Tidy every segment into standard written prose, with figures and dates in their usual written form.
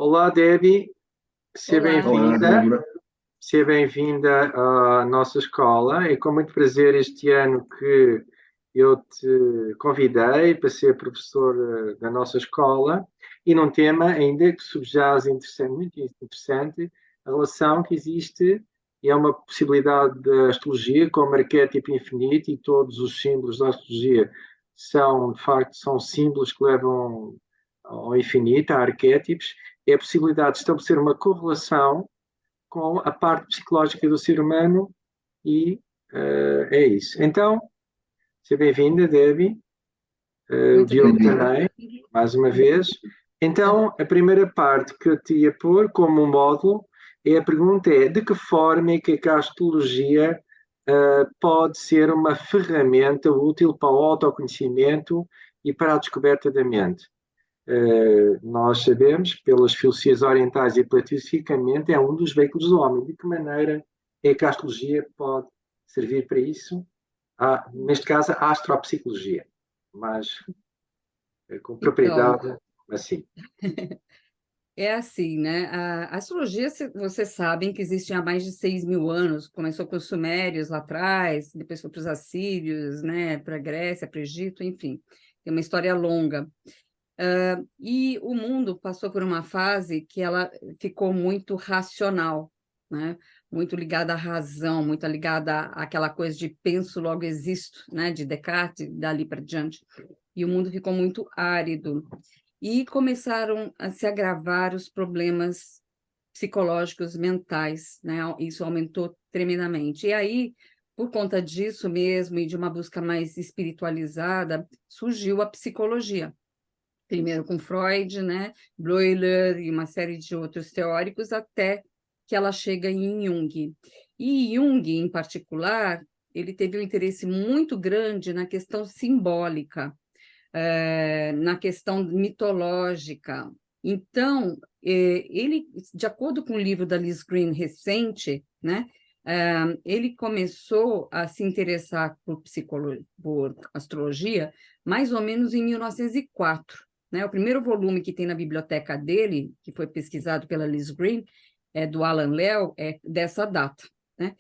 Olá, Debbie, seja Olá, Olá, bem-vinda, Débora. seja bem-vinda à nossa escola. É com muito prazer este ano que eu te convidei para ser professor da nossa escola e num tema ainda que subjaz interessante, muito interessante, a relação que existe e é uma possibilidade da astrologia como arquétipo infinito e todos os símbolos da astrologia são, de facto, são símbolos que levam ao infinito, a arquétipos, é a possibilidade de estabelecer uma correlação com a parte psicológica do ser humano e é isso. Então, seja bem-vinda, Debbie, o muito Diogo obrigada. também, mais uma vez. Então, a primeira parte que eu te ia pôr como um módulo é a pergunta é de que forma é que a astrologia pode ser uma ferramenta útil para o autoconhecimento e para a descoberta da mente. Nós sabemos, pelas filosofias orientais e platonicamente, é um dos veículos do homem. De que maneira é que a astrologia pode servir para isso? Neste caso, a astropsicologia, mas com Então, propriedade, assim. é assim, né? A astrologia, vocês sabem que existe há mais de 6.000 anos, começou com os sumérios lá atrás, depois foi para os assírios, né? Para a Grécia, para o Egito, enfim, tem uma história longa. E o mundo passou por uma fase que ela ficou muito racional, né? Muito ligada à razão, muito ligada àquela coisa de penso, logo existo, né? De Descartes, dali para diante. E o mundo ficou muito árido. E começaram a se agravar os problemas psicológicos mentais, né? Isso aumentou tremendamente. E aí, por conta disso mesmo e de uma busca mais espiritualizada, surgiu a psicologia. Primeiro com Freud, né? Bleuler e uma série de outros teóricos, até que ela chega em Jung. E Jung, em particular, ele teve um interesse muito grande na questão simbólica, na questão mitológica. Então, ele, de acordo com o livro da Liz Green recente, né, ele começou a se interessar por astrologia mais ou menos em 1904. Né? O primeiro volume que tem na biblioteca dele, que foi pesquisado pela Liz Green, do Alan Léo, é dessa data. Né?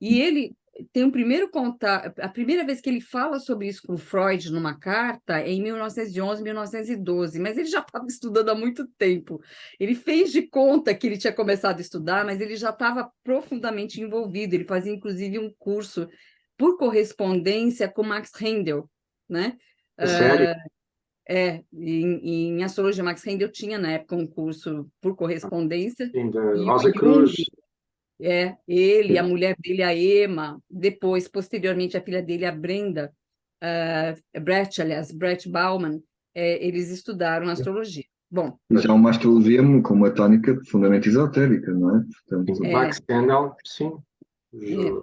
E ele tem um primeiro contato, a primeira vez que ele fala sobre isso com Freud numa carta é em 1911, 1912, mas ele já estava estudando há muito tempo. Ele fez de conta que ele tinha começado a estudar, mas ele já estava profundamente envolvido. Ele fazia, inclusive, um curso por correspondência com Max Rendel, né? É sério? Em astrologia, Max Rendel tinha, na época, um curso por correspondência, Sim, da e o Rosa Jung, Cruz. ele, a Sim. mulher dele, a Emma, depois, posteriormente, a filha dele, a Brenda, Brett Bauman, eles estudaram astrologia. Bom, E já uma astrologia com uma tónica profundamente esotérica, não é? Sim. Portanto, Max Handel, sim.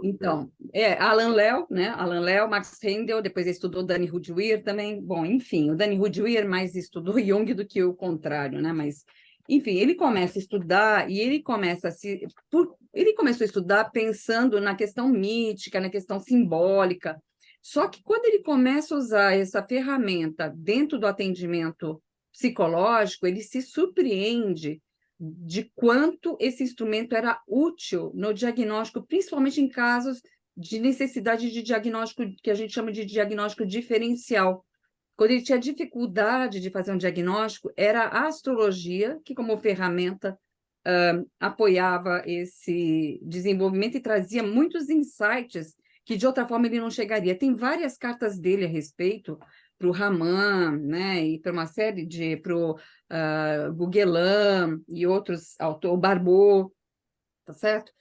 então, Alan Léo, né? Alan Léo, Max Rendel, depois ele estudou Danny Rudhyar também. Bom, enfim, o Danny Rudhyar mais estudou Jung do que o contrário, né? Mas, enfim, ele começa a estudar e ele começa ele começou a estudar pensando na questão mítica, na questão simbólica. Só que quando ele começa a usar essa ferramenta dentro do atendimento psicológico, ele se surpreende de quanto esse instrumento era útil no diagnóstico, principalmente em casos de necessidade de diagnóstico, que a gente chama de diagnóstico diferencial. Quando ele tinha dificuldade de fazer um diagnóstico, era a astrologia que, como ferramenta, apoiava esse desenvolvimento e trazia muitos insights que, de outra forma, ele não chegaria. Tem várias cartas dele a respeito, para o Raman, né, e para uma série de... para o Guggelam e outros autores, o Barbot, tá certo?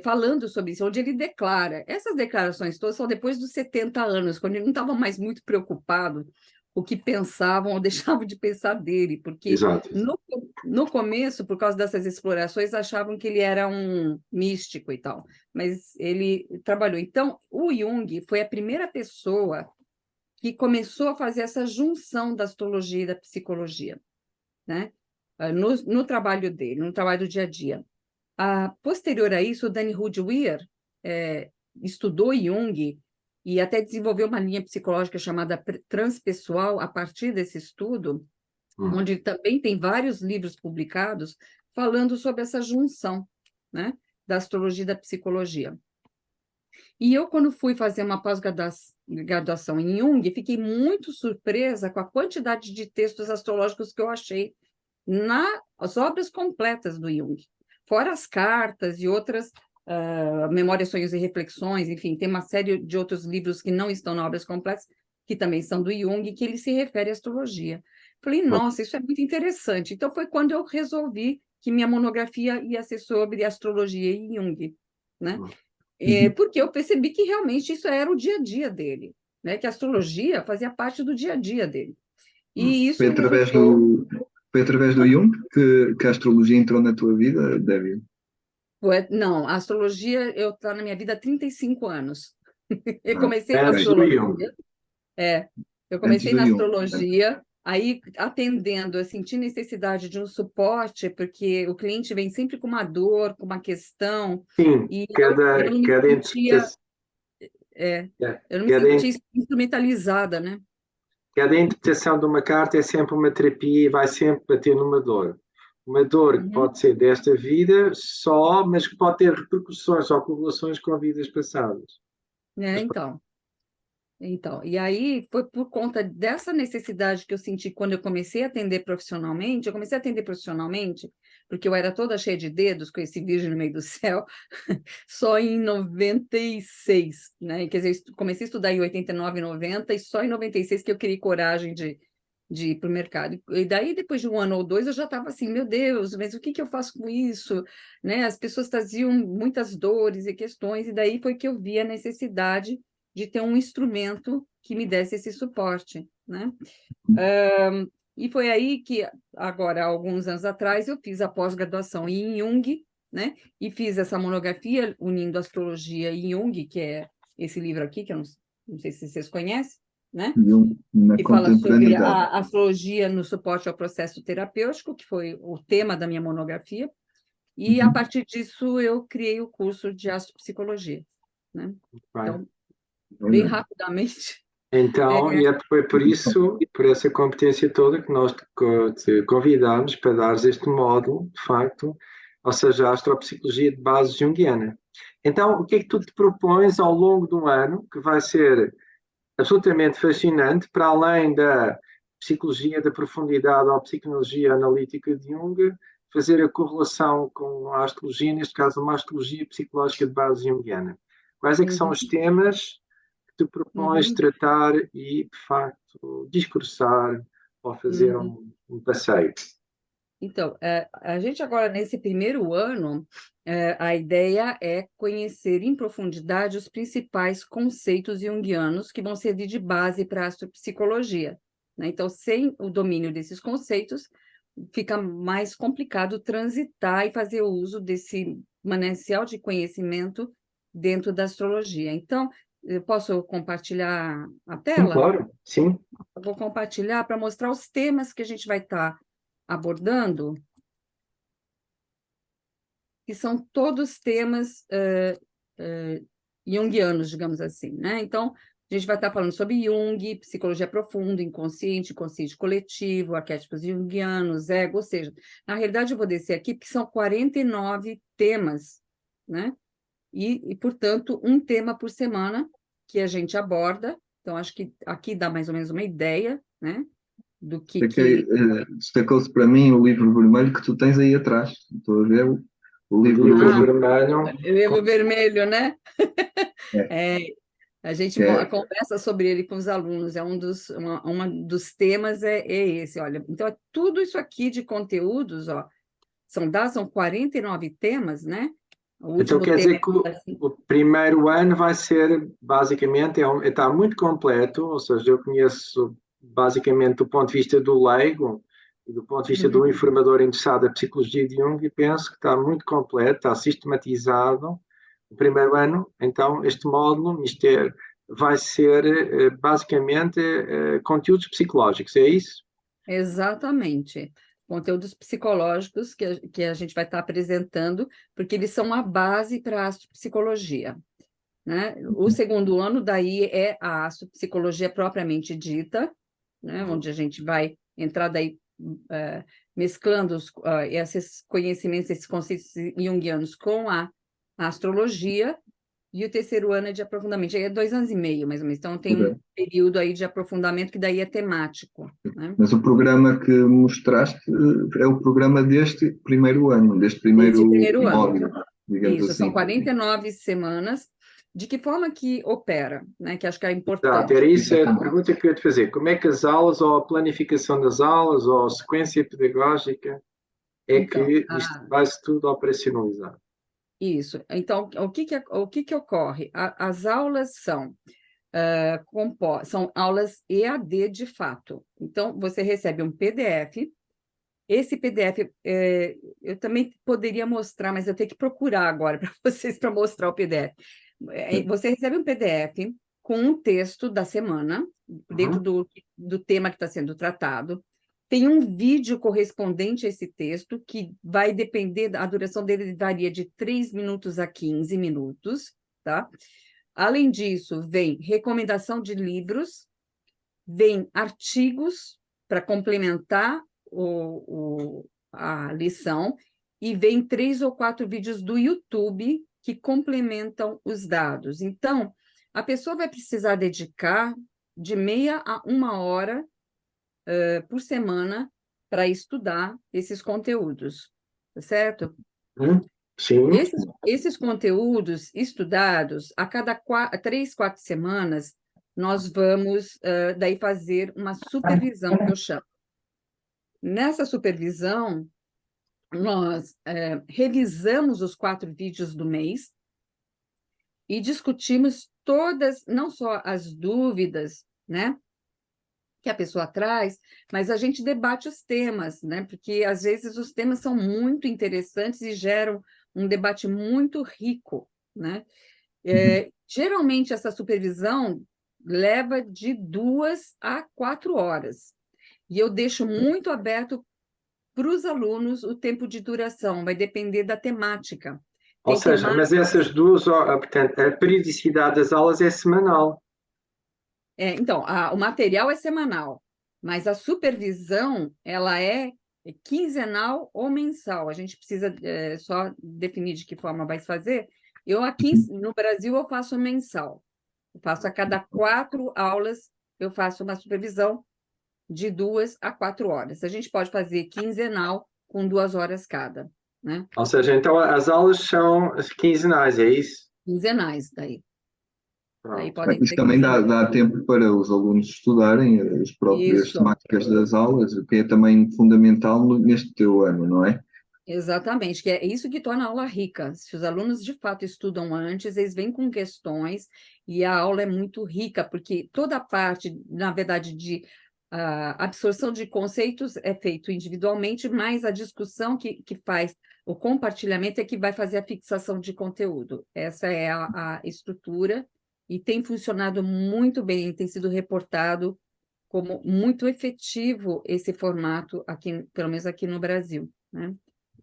Falando sobre isso, onde ele declara. Essas declarações todas são depois dos 70 anos, quando ele não estava mais muito preocupado o que pensavam ou deixavam de pensar dele, porque Exato. no começo, por causa dessas explorações, achavam que ele era um místico e tal, mas ele trabalhou. Então, o Jung foi a primeira pessoa que começou a fazer essa junção da astrologia e da psicologia, né? No trabalho dele, no trabalho do dia a dia. Posterior a isso, o Danny Rudhyar estudou Jung e até desenvolveu uma linha psicológica chamada transpessoal a partir desse estudo, onde também tem vários livros publicados falando sobre essa junção, né, da astrologia e da psicologia. E eu, quando fui fazer uma pós-graduação em Jung, fiquei muito surpresa com a quantidade de textos astrológicos que eu achei nas obras completas do Jung, fora as cartas e outras, Memórias, Sonhos e Reflexões, enfim, tem uma série de outros livros que não estão nas obras completas, que também são do Jung, que ele se refere à astrologia. Falei, nossa, isso é muito interessante. Então, foi quando eu resolvi que minha monografia ia ser sobre astrologia e Jung, né? Porque eu percebi que realmente isso era o dia a dia dele, né? Que a astrologia fazia parte do dia a dia dele. E isso resultou... Foi através do Jung que a astrologia entrou na tua vida, Debbie? Não, a astrologia eu estou na minha vida há 35 anos. Eu comecei na Antes do Jung. astrologia. Eu comecei na astrologia, aí atendendo, eu senti necessidade de um suporte, porque o cliente vem sempre com uma dor, com uma questão. Sim, E cada eu não me sentia, eu não me cada sentia instrumentalizada, né? Cada interpretação de uma carta é sempre uma terapia e vai sempre bater numa dor. Uma dor que pode ser desta vida só, mas que pode ter repercussões ou correlações com vidas passadas. Então, e aí foi por conta dessa necessidade que eu senti quando eu comecei a atender profissionalmente. Eu comecei a atender profissionalmente porque eu era toda cheia de dedos, com esse virgem no meio do céu, só em 96, né? Quer dizer, comecei a estudar em 89, 90, e só em 96 que eu criei coragem de ir para o mercado. E daí, depois de um ano ou dois, eu já estava assim, meu Deus, mas o que eu faço com isso? Né? As pessoas traziam muitas dores e questões, e daí foi que eu vi a necessidade de ter um instrumento que me desse esse suporte, né? E foi aí que, agora, há alguns anos atrás, eu fiz a pós-graduação em Jung, né? E fiz essa monografia unindo astrologia e Jung, que é esse livro aqui, que eu não sei se vocês conhecem, né? Que fala sobre a astrologia no suporte ao processo terapêutico, que foi o tema da minha monografia. E, a partir disso, eu criei o curso de astropsicologia, né? Então, bem rapidamente. Então, foi por isso, por essa competência toda, que nós te convidamos para dares este módulo, de facto, ou seja, a astropsicologia de base junguiana. Então, o que é que tu te propões ao longo de um ano, que vai ser absolutamente fascinante, para além da psicologia da profundidade ou psicologia analítica de Jung, fazer a correlação com a astrologia, neste caso, uma astrologia psicológica de base junguiana? Quais é que são os temas que tu propões tratar e, de facto, discursar ou fazer um passeio? Então, a gente agora, nesse primeiro ano, a ideia é conhecer em profundidade os principais conceitos junguianos que vão servir de base para a astropsicologia, né? Então, sem o domínio desses conceitos, fica mais complicado transitar e fazer uso desse manancial de conhecimento dentro da astrologia. Então, eu posso compartilhar a tela? Sim, claro, sim. Eu vou compartilhar para mostrar os temas que a gente vai estar abordando, que são todos temas junguianos, digamos assim, né? Então, a gente vai estar falando sobre Jung, psicologia profunda, inconsciente, consciente coletivo, arquétipos junguianos, ego, ou seja, na realidade eu vou descer aqui, porque são 49 temas, né? E, portanto, um tema por semana que a gente aborda. Então, acho que aqui dá mais ou menos uma ideia, né? Do que... Destacou-se para mim o livro vermelho que tu tens aí atrás. Estou a ver o livro vermelho. O livro vermelho, né? A gente conversa sobre ele com os alunos. É uma dos temas é esse, olha. Então, tudo isso aqui de conteúdos, ó, são 49 temas, né? Então, quer dizer que o primeiro ano vai ser, basicamente, está muito completo, ou seja, eu conheço, basicamente, do ponto de vista do leigo e do ponto de vista do informador interessado em psicologia de Jung, e penso que está muito completo, está sistematizado. O primeiro ano, então, este módulo vai ser, basicamente, conteúdos psicológicos, é isso? Exatamente. Conteúdos psicológicos que a gente vai estar apresentando, porque eles são a base para a astropsicologia, né? O segundo ano, daí, é a astropsicologia propriamente dita, né? Onde a gente vai entrar daí mesclando esses conhecimentos, esses conceitos junguianos com a astrologia, e o terceiro ano é de aprofundamento. Aí é 2 anos e meio, mais ou menos. Então, tem um período aí de aprofundamento que daí é temático, né? Mas o programa que mostraste é o programa deste primeiro ano, deste primeiro módulo, digamos Isso, assim. são 49 semanas. De que forma que opera, né? Que acho que é importante. Exato, era isso a pergunta que eu ia te fazer. Como é que as aulas, ou a planificação das aulas, ou a sequência pedagógica, que isto vai-se tudo operacionalizar? Isso. Então, o que que ocorre? As aulas são aulas EAD de fato. Então, você recebe um PDF. Esse PDF, eu também poderia mostrar, mas eu tenho que procurar agora para vocês para mostrar o PDF. Você recebe um PDF com um texto da semana, dentro do tema que está sendo tratado. Tem um vídeo correspondente a esse texto, que vai depender, a duração dele varia de 3 minutos a 15 minutos, tá? Além disso, vem recomendação de livros, vem artigos para complementar a lição, e vem 3 ou 4 vídeos do YouTube que complementam os dados. Então, a pessoa vai precisar dedicar de meia a 1 hora por semana para estudar esses conteúdos, tá certo? Sim. Esses conteúdos estudados, a cada 3, 4 semanas, nós vamos daí fazer uma supervisão, que eu chamo. Nessa supervisão, nós revisamos os 4 vídeos do mês e discutimos todas, não só as dúvidas, né, que a pessoa traz, mas a gente debate os temas, né, porque às vezes os temas são muito interessantes e geram um debate muito rico, né? Geralmente, essa supervisão leva de 2 a 4 horas, e eu deixo muito aberto para os alunos o tempo de duração, vai depender da temática. Ou seja, mas essas 2 horas, portanto, a periodicidade das aulas é semanal. Então, o material é semanal, mas a supervisão, ela é quinzenal ou mensal. A gente precisa só definir de que forma vai fazer. Eu aqui no Brasil eu faço mensal. Eu faço a cada 4 aulas, eu faço uma supervisão de 2 a 4 horas. A gente pode fazer quinzenal com 2 horas cada, né? Ou seja, então as aulas são quinzenais, é isso? Quinzenais, daí. Isso também dá tempo para os alunos estudarem as próprias temáticas das aulas, o que é também fundamental neste teu ano, não é? Exatamente, que é isso que torna a aula rica. Se os alunos de fato estudam antes, eles vêm com questões e a aula é muito rica, porque toda a parte, na verdade, de absorção de conceitos é feito individualmente, mas a discussão que faz o compartilhamento é que vai fazer a fixação de conteúdo. Essa é a estrutura, e tem funcionado muito bem, tem sido reportado como muito efetivo esse formato, aqui, pelo menos aqui no Brasil, né?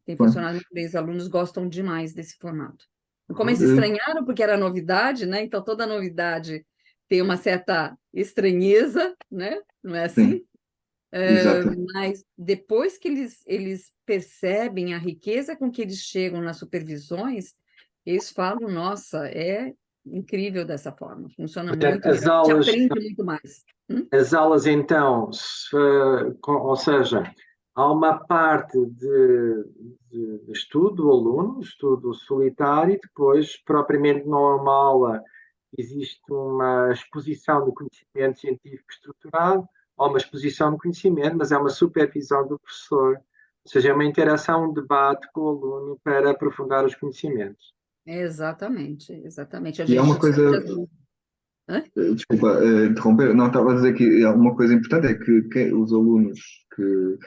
Tem funcionado muito bem, os alunos gostam demais desse formato. No começo estranharam, porque era novidade, né? Então, toda novidade tem uma certa estranheza, né? Não é assim? Mas depois que eles percebem a riqueza com que eles chegam nas supervisões, eis falam, nossa, é incrível dessa forma, funciona muito, as aulas, aprende muito mais. As aulas, então, ou seja, há uma parte de estudo do aluno, estudo solitário, e depois, propriamente não é uma aula, existe uma exposição do conhecimento científico estruturado, ou uma exposição do conhecimento, mas é uma supervisão do professor, ou seja, é uma interação, um debate com o aluno para aprofundar os conhecimentos. Exatamente. E é uma coisa... Desculpa interromper, não, estava a dizer que uma coisa importante é que os alunos que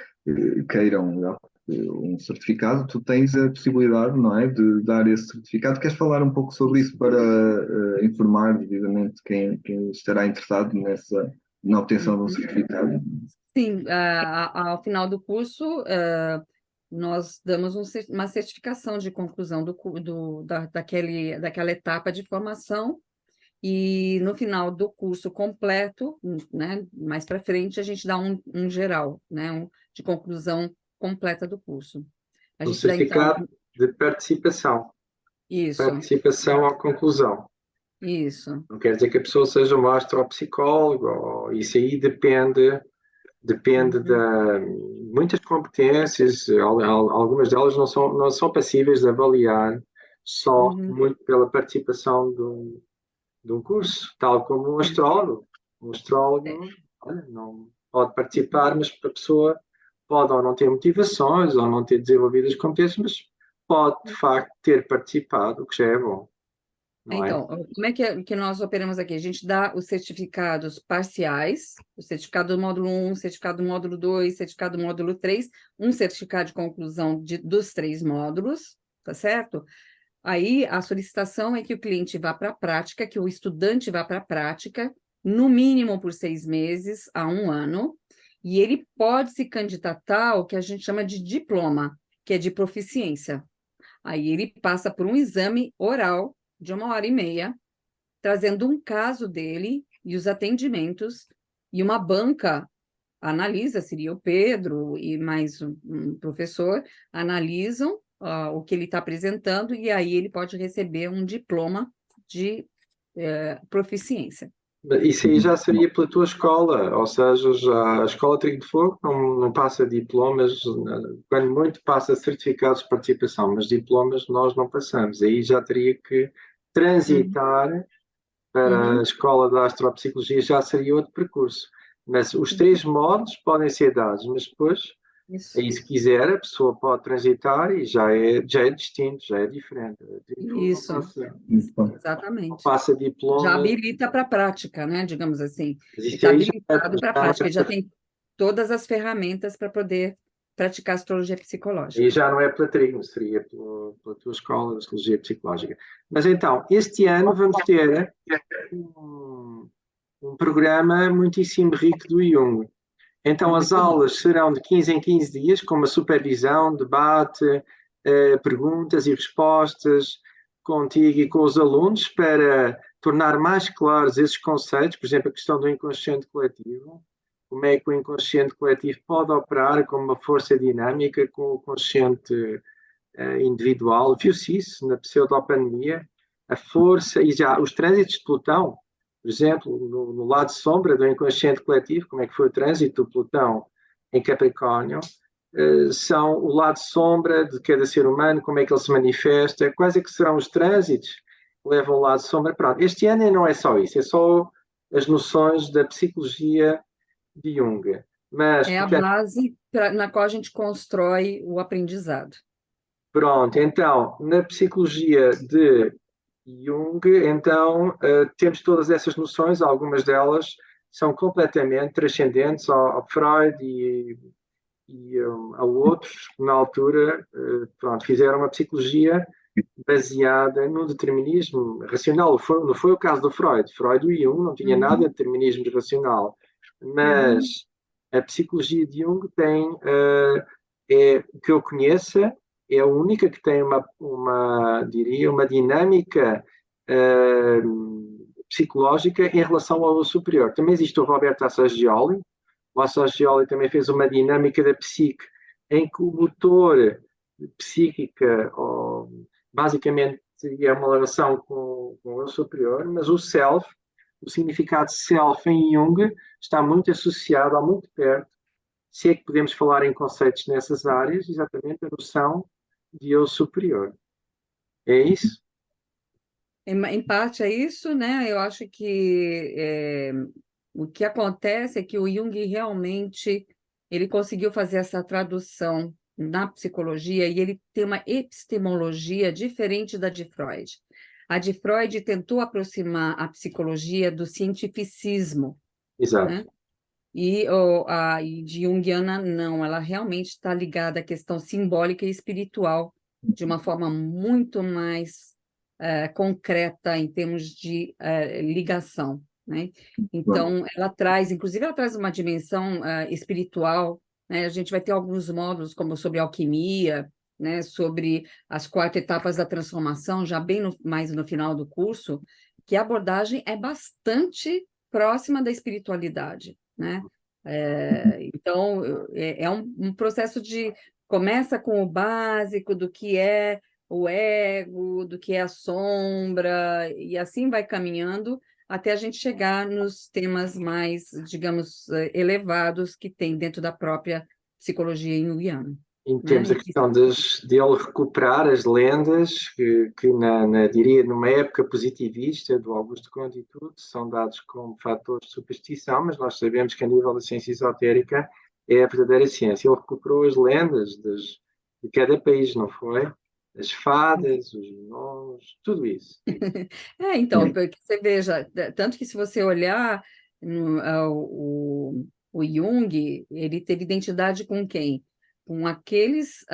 queiram um certificado, tu tens a possibilidade, não é, de dar esse certificado. Queres falar um pouco sobre isso para informar devidamente quem estará interessado na obtenção de um certificado? Sim, ao final do curso, nós damos uma certificação de conclusão daquela etapa de formação, e no final do curso completo, né, mais para frente, a gente dá um geral, né, de conclusão completa do curso. A Um gente dá, então, certificado de participação. isso, Participação à conclusão. isso. Não quer dizer que a pessoa seja um astropsicólogo, ou isso aí depende de muitas competências, algumas delas não são passíveis de avaliar só muito pela participação de um curso, tal como um astrólogo. Um astrólogo, olha, não pode participar, mas a pessoa pode ou não ter motivações, ou não ter desenvolvido as competências, mas pode, de facto, ter participado, o que já é bom, não é? Então, como é que nós operamos aqui? A gente dá os certificados parciais, o certificado do módulo 1, certificado do módulo 2, certificado do módulo 3, um certificado de conclusão dos 3 módulos, tá certo? Aí, a solicitação é que o cliente vá para a prática, que o estudante vá para a prática, no mínimo por 6 meses a 1 ano, e ele pode se candidatar ao que a gente chama de diploma, que é de proficiência. Aí ele passa por um exame oral de 1h30, trazendo um caso dele e os atendimentos, e uma banca analisa, seria o Pedro e mais um professor, analisam o que ele está apresentando, e aí ele pode receber um diploma de proficiência. Isso aí já seria pela tua escola, ou seja, já a Escola Trigo de Fogo não passa diplomas, quando muito passa certificados de participação, mas diplomas nós não passamos. Aí já teria que transitar para a Escola da Astropsicologia, já seria outro percurso. Mas os 3 módulos podem ser dados, mas depois, Isso. aí se quiser, a pessoa pode transitar e já é distinto, já é diferente. Isso, Não exatamente. passa Já diploma. habilita para a prática, né? Digamos assim. Mas Ele isso está aí já habilitado para a prática, ele já tem todas as ferramentas para poder praticar astrologia psicológica. E já não é pela Trigo, seria pela tua escola de astrologia psicológica. Mas então, este ano vamos ter um programa muitíssimo rico do Jung. Então, as aulas serão de 15 em 15 dias, com uma supervisão, debate, perguntas e respostas contigo e com os alunos, para tornar mais claros esses conceitos, por exemplo, a questão do inconsciente coletivo, como é que o inconsciente coletivo pode operar como uma força dinâmica com o consciente individual. Viu-se isso na pseudopandemia, a força e já os trânsitos de Plutão, por exemplo, no lado sombra do inconsciente coletivo, como é que foi o trânsito do Plutão em Capricórnio, são o lado sombra de cada ser humano, como é que ele se manifesta, quais é que serão os trânsitos que levam ao lado sombra. Pronto, este ano não é só isso, é só as noções da psicologia de Jung. Mas, é a base na qual a gente constrói o aprendizado. Pronto, então, na psicologia de Jung, então, temos todas essas noções, algumas delas são completamente transcendentes ao Freud e a outros que na altura pronto, fizeram uma psicologia baseada no determinismo racional. Não foi o caso do Freud. Freud e Jung não tinha nada de determinismo racional, mas a psicologia de Jung tem, que eu conheça, é a única que tem diria, uma dinâmica psicológica em relação ao superior. Também existe o Roberto Assagioli. O Assagioli também fez uma dinâmica da psique em que o motor psíquica, basicamente, é uma relação com o eu superior, mas o self, o significado self em Jung, está muito associado, há muito perto, se é que podemos falar em conceitos nessas áreas, exatamente a noção de eu superior. É isso? Em parte é isso, né? Eu acho que o que acontece é que o Jung realmente ele conseguiu fazer essa tradução na psicologia e ele tem uma epistemologia diferente da de Freud. A de Freud tentou aproximar a psicologia do cientificismo, Exato. né? E a de Jungiana, não, ela realmente está ligada à questão simbólica e espiritual de uma forma muito mais concreta em termos de ligação, né? Então, inclusive, ela traz uma dimensão espiritual, né? A gente vai ter alguns módulos, como sobre alquimia, né? Sobre as 4 etapas da transformação, já bem mais no final do curso, que a abordagem é bastante próxima da espiritualidade, né? Então, é um processo começa com o básico do que é o ego, do que é a sombra, e assim vai caminhando até a gente chegar nos temas mais, digamos, elevados que tem dentro da própria psicologia junguiana, E né? temos a questão dele recuperar as lendas que diria, numa época positivista do Augusto Conte e tudo, são dados como fatores de superstição, mas nós sabemos que a nível da ciência esotérica é a verdadeira ciência. Ele recuperou as lendas de cada país, não foi? As fadas, os gnomos, tudo isso. Então, porque você veja, tanto que se você olhar o Jung, ele teve identidade com quem? Com aqueles,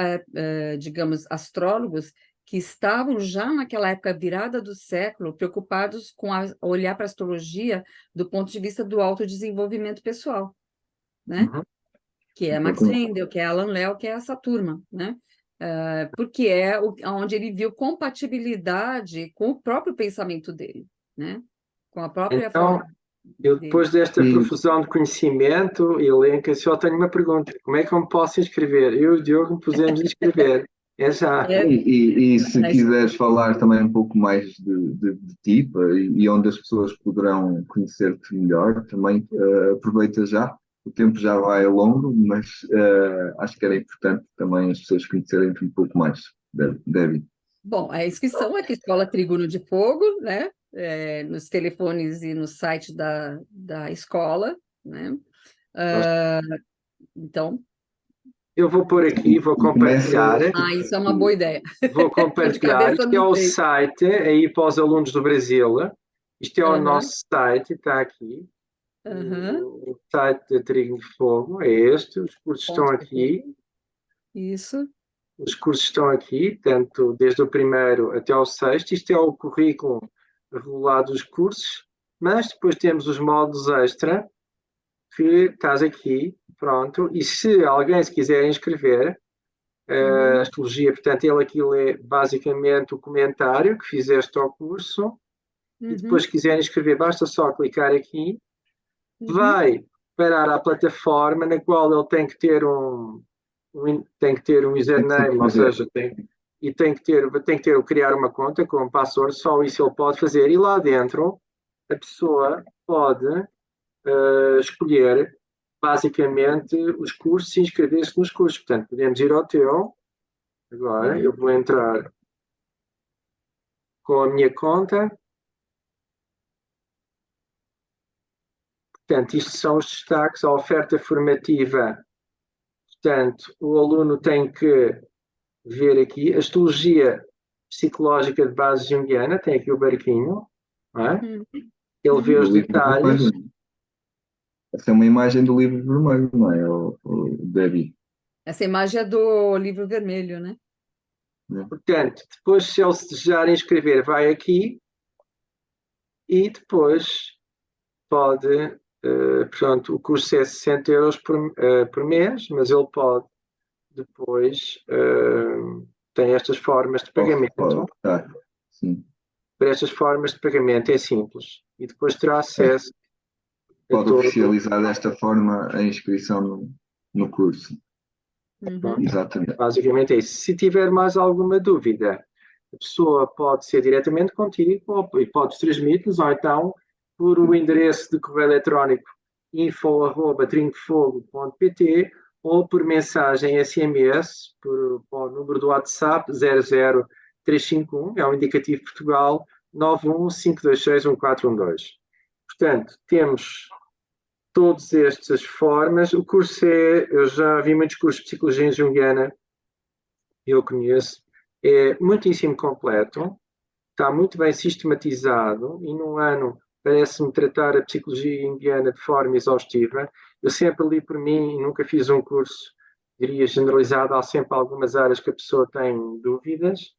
digamos, astrólogos que estavam já naquela época virada do século preocupados com olhar para a astrologia do ponto de vista do autodesenvolvimento pessoal, né? Uhum. Que é Max Rendel, que é Alan Lee, que é essa turma, né? Porque é onde ele viu compatibilidade com o próprio pensamento dele, né? Com a própria Então, forma eu dele. depois desta profusão de conhecimento, Helenca, só tenho uma pergunta. Como é que eu me posso inscrever? Eu e o Diogo me pusemos a inscrever. É já. E se Mas- quiseres falar também um pouco mais de ti e onde as pessoas poderão conhecer-te melhor, também aproveita já. O tempo já vai longo, mas acho que era importante também as pessoas conhecerem-te um pouco mais, Debbie. Bom, a inscrição é que Escola Tribuno de Fogo, né? Nos telefones e no site da escola, né? Então, Eu vou pôr aqui, vou compartilhar. isso é uma boa ideia. Vou Eu de compartilhar. cabeça Isto é não o sei. site, aí para os alunos do Brasil. Isto é o Aham, nosso site, está aqui. aham. O site da Trigo de Fogo é este. Os cursos estão aqui. Isso. Os cursos estão aqui, tanto desde o primeiro até ao sexto. Isto é o currículo regular dos cursos, mas depois temos os módulos extra, que estás aqui, pronto. E se alguém se quiser inscrever, a astrologia, portanto, ele aqui lê basicamente o comentário que fizeste ao curso, e depois, se quiser inscrever, basta só clicar aqui, vai parar à plataforma na qual ele tem que ter um username, ou seja, tem que ter criar uma conta com um password, só isso ele pode fazer, e lá dentro a pessoa pode escolher basicamente os cursos e inscrever-se nos cursos. Portanto, podemos ir ao teu, agora eu vou entrar com a minha conta. Portanto, isto são os destaques, a oferta formativa. Portanto, o aluno tem que ver aqui a astrologia psicológica de base junguiana, tem aqui o barquinho, não é? Ele vê os detalhes. Essa é uma imagem do livro vermelho, não é, Debbie? Essa imagem é do livro vermelho, né? Portanto, depois, se ele se desejar inscrever, vai aqui e depois pode, portanto, o curso é 60 euros por mês, mas ele pode depois, tem estas formas de pagamento. Sim. Por estas formas de pagamento é simples e depois terá acesso Pode oficializar desta forma a inscrição no curso. Exatamente. Basicamente é isso. Se tiver mais alguma dúvida, a pessoa pode ser diretamente contigo e podes transmitir-nos, ou então por o endereço de correio eletrónico info@trincofogo.pt ou por mensagem SMS para o número do WhatsApp 00351, é o indicativo Portugal 915261412. Portanto, temos todas estas formas. O curso eu já vi muitos cursos de psicologia junguiana, eu conheço, é muitíssimo completo, está muito bem sistematizado e num ano parece-me tratar a psicologia junguiana de forma exaustiva. Eu sempre li por mim e nunca fiz um curso, diria, generalizado. Há sempre algumas áreas que a pessoa tem dúvidas,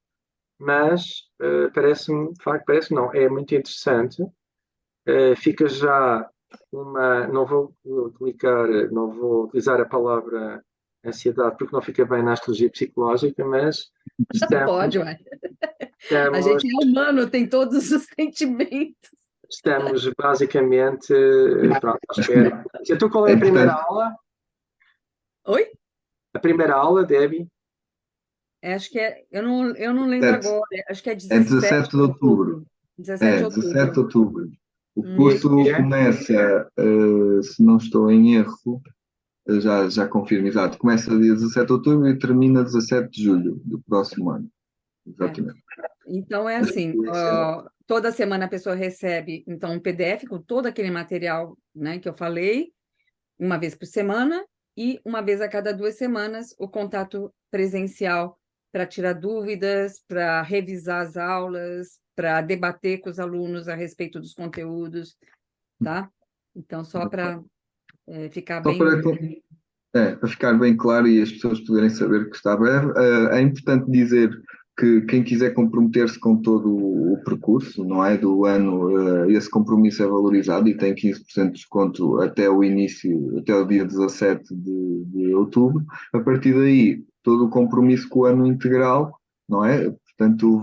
mas parece-me, de facto, parece não, é muito interessante. Fica já não vou utilizar a palavra ansiedade porque não fica bem na astrologia psicológica, mas Pode, ué. A gente é humano, tem todos os sentimentos. estamos basicamente pronto, à espera. Então, qual é a primeira aula? Oi? A primeira aula, Debbie? Acho que eu não lembro agora, acho que é É 17 17 de outubro. 17 de outubro. 17 de outubro. O Hum. curso começa, se não estou em erro, já confirmo, exato. Começa dia 17 de outubro e termina 17 de julho do próximo ano. Exatamente. Então, é assim, toda semana a pessoa recebe, então, um PDF com todo aquele material, né, que eu falei, uma vez por semana, e uma vez a cada 2 semanas, o contato presencial para tirar dúvidas, para revisar as aulas, para debater com os alunos a respeito dos conteúdos, tá? Então, só para ficar Só bem... para ficar bem claro e as pessoas poderem saber que está breve, é importante dizer que quem quiser comprometer-se com todo o percurso, não é, do ano, esse compromisso é valorizado e tem 15% de desconto até o início, até o dia 17 de outubro. A partir daí, todo o compromisso com o ano integral, não é? Portanto,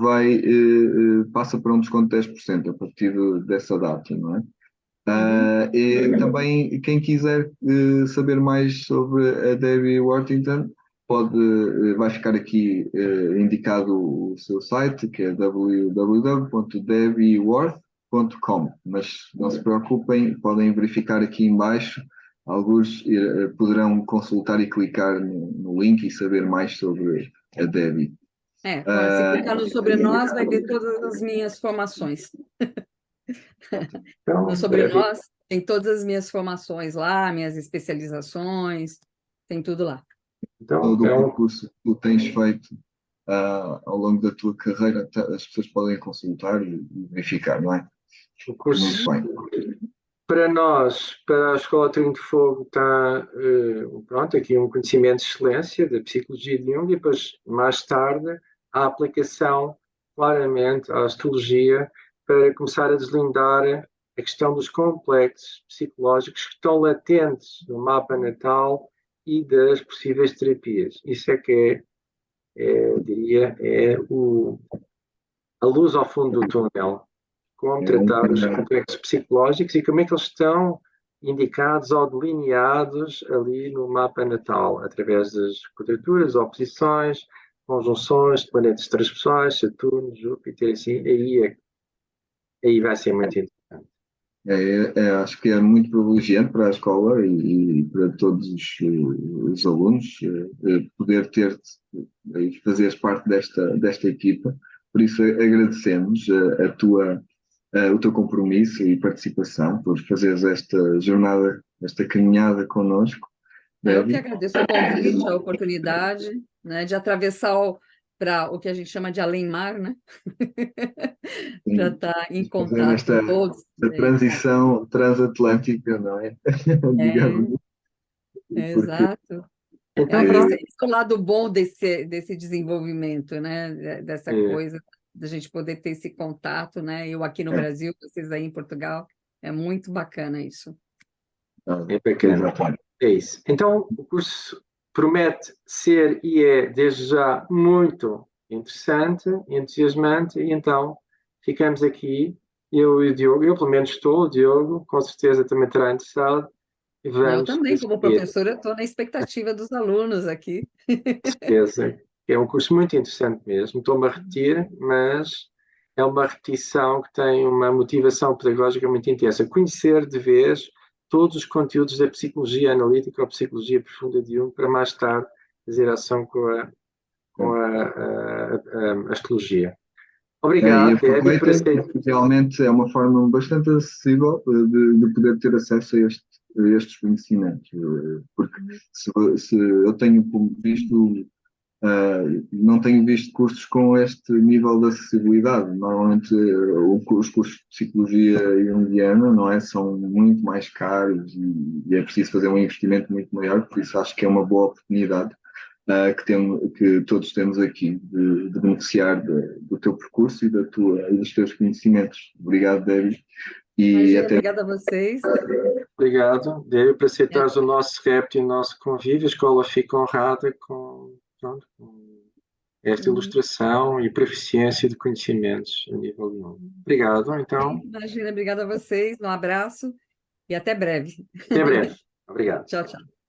passa para um desconto de 10% a partir dessa data, não é? E também, quem quiser saber mais sobre a Debbie Worthington, vai ficar aqui indicado o seu site, que é www.debbieworth.com. Mas não se preocupem, podem verificar aqui em baixo. Alguns poderão consultar e clicar no link e saber mais sobre a Debbie. Se clicar no Sobre Nós, vai ver todas as minhas formações. No Sobre Nós, tem todas as minhas formações lá, minhas especializações, tem tudo lá. Então, todo o percurso que tu tens feito ao longo da tua carreira, as pessoas podem consultar e verificar, não é? O curso, muito bem. Para nós, para a Escola Trinho de Fogo, está pronto, aqui um conhecimento de excelência da psicologia de Jung e depois, mais tarde, a aplicação claramente à astrologia para começar a deslindar a questão dos complexos psicológicos que estão latentes no mapa natal e das possíveis terapias. Isso é que diria, a luz ao fundo do túnel. Como tratar os complexos psicológicos e como é que eles estão indicados ou delineados ali no mapa natal, através das quadraturas, oposições, conjunções de planetas transpessoais, Saturno, Júpiter, assim, aí vai ser muito interessante. Acho que é muito privilegiante para a escola e para todos os alunos poder e fazeres parte desta equipa. Por isso agradecemos o teu compromisso e participação, por fazeres esta jornada, esta caminhada connosco. Eu que agradeço o convite, a oportunidade, né, de atravessar para o que a gente chama de além-mar, né? Para estar em contato com todos. A transição transatlântica, não é? Digamos. Exato. Então, Esse é o lado bom desse desenvolvimento, né? Dessa coisa, da gente poder ter esse contato, né? Eu aqui no Brasil, vocês aí em Portugal, é muito bacana isso. É bacana. É isso. Então, o curso promete ser e é, desde já, muito interessante, entusiasmante, e então ficamos aqui, eu e o Diogo, eu pelo menos estou, o Diogo com certeza também terá interessado. E eu também, como professora, estou na expectativa dos alunos aqui. Certeza. É um curso muito interessante mesmo, estou-me a repetir, mas é uma repetição que tem uma motivação pedagógica muito intensa. Conhecer de vez todos os conteúdos da psicologia analítica ou psicologia profunda de Jung para mais tarde fazer ação com a astrologia. Obrigado, Debbie, por realmente é uma forma bastante acessível de poder ter acesso a estes conhecimentos, porque se eu tenho visto, não tenho visto cursos com este nível de acessibilidade. Normalmente os cursos de psicologia junguiana, não é, são muito mais caros e é preciso fazer um investimento muito maior, por isso acho que é uma boa oportunidade que todos temos aqui de beneficiar do teu percurso e dos teus conhecimentos. Obrigado, Debbie. Obrigada a vocês. Obrigado, Debbie, por aceitares o nosso repto e o nosso convívio. A escola fica honrada com esta ilustração e proficiência de conhecimentos a nível de número. Obrigado, então. Imagina, obrigada a vocês, um abraço e até breve. Até breve. Obrigado. Tchau, tchau.